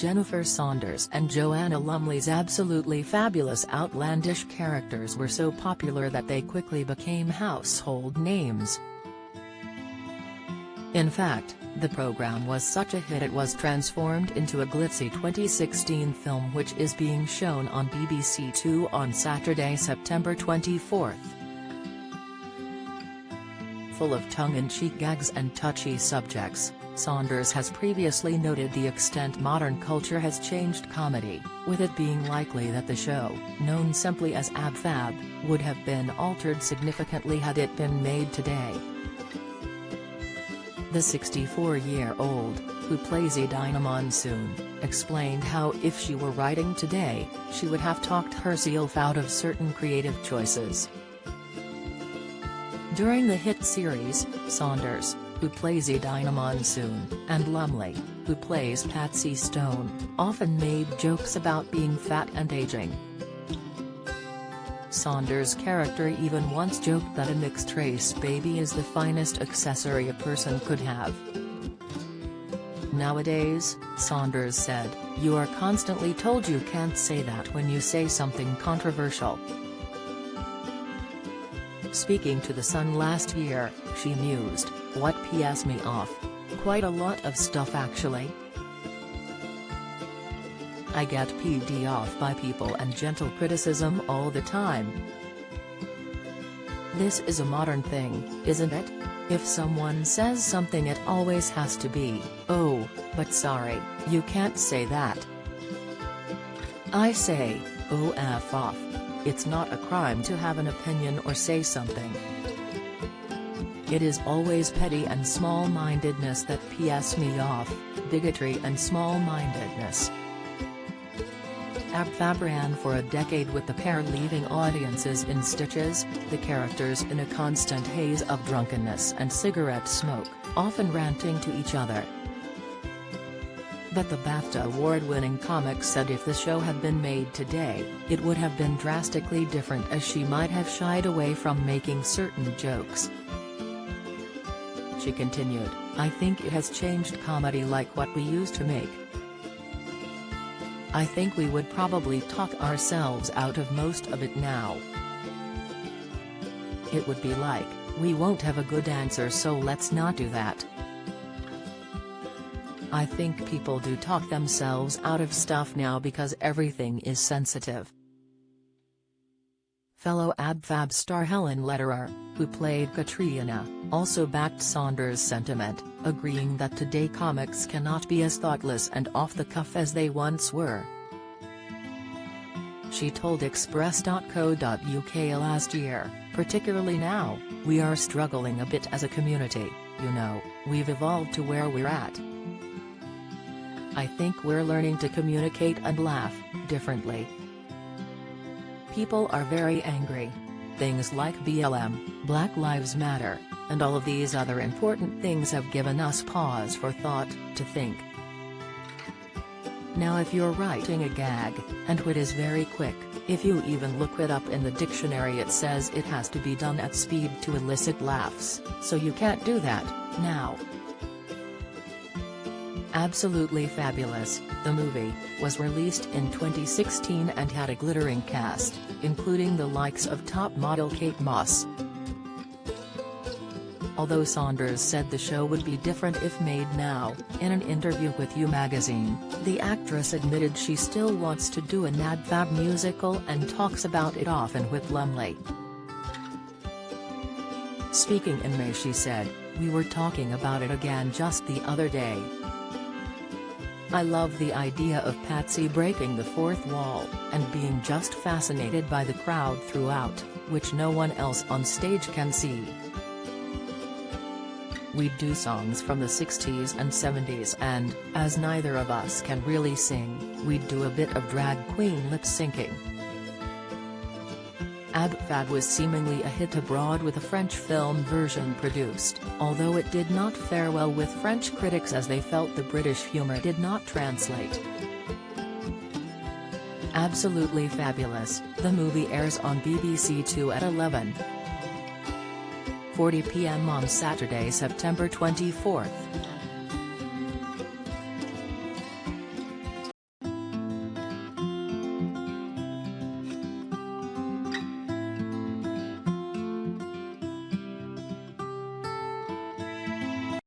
Jennifer Saunders and Joanna Lumley's absolutely fabulous outlandish characters were so popular that they quickly became household names. In fact, the program was such a hit it was transformed into a glitzy 2016 film which is being shown on BBC Two on Saturday, September 24. Full of tongue-in-cheek gags and touchy subjects, Saunders has previously noted the extent modern culture has changed comedy, with it being likely that the show, known simply as Ab Fab, would have been altered significantly had it been made today. The 64-year-old, who plays Edina Monsoon, explained how if she were writing today, she would have talked herself out of certain creative choices. During the hit series, Saunders, who plays Edina Monsoon, and Lumley, who plays Patsy Stone, often made jokes about being fat and aging. Saunders' character even once joked that a mixed-race baby is the finest accessory a person could have. Nowadays, Saunders said, "You are constantly told you can't say that when you say something controversial." Speaking to The Sun last year, she mused, "What pisses me off? Quite a lot of stuff actually. I get peed off by people and gentle criticism all the time. This is a modern thing, isn't it? If someone says something it always has to be, oh, but sorry, you can't say that. I say, oh F off. It's not a crime to have an opinion or say something. It is always petty and small-mindedness that pisses me off, bigotry and small-mindedness." Ab Fab ran for a decade with the pair leaving audiences in stitches, the characters in a constant haze of drunkenness and cigarette smoke, often ranting to each other. But the BAFTA award-winning comic said if the show had been made today, it would have been drastically different as she might have shied away from making certain jokes. She continued, "I think it has changed comedy like what we used to make. I think we would probably talk ourselves out of most of it now. It would be like, we won't have a good answer so let's not do that. I think people do talk themselves out of stuff now because everything is sensitive." Fellow Ab Fab star Helen Lederer, who played Katrina, also backed Saunders' sentiment, agreeing that today comics cannot be as thoughtless and off-the-cuff as they once were. She told Express.co.uk last year, "Particularly now, we are struggling a bit as a community, you know, we've evolved to where we're at. I think we're learning to communicate and laugh differently. People are very angry. Things like BLM, Black Lives Matter, and all of these other important things have given us pause for thought, to think. Now if you're writing a gag, and it is very quick, if you even look it up in the dictionary it says it has to be done at speed to elicit laughs, so you can't do that, now." Absolutely Fabulous, the movie, was released in 2016 and had a glittering cast, including the likes of top model Kate Moss. Although Saunders said the show would be different if made now, in an interview with You magazine, the actress admitted she still wants to do an Ab Fab musical and talks about it often with Lumley. Speaking in May she said, "We were talking about it again just the other day. I love the idea of Patsy breaking the fourth wall, and being just fascinated by the crowd throughout, which no one else on stage can see. We'd do songs from the 60s and 70s and, as neither of us can really sing, we'd do a bit of drag queen lip-syncing." Ab Fab was seemingly a hit abroad with a French film version produced, although it did not fare well with French critics as they felt the British humour did not translate. Absolutely Fabulous, the movie airs on BBC Two at 11:40 p.m. on Saturday, September 24.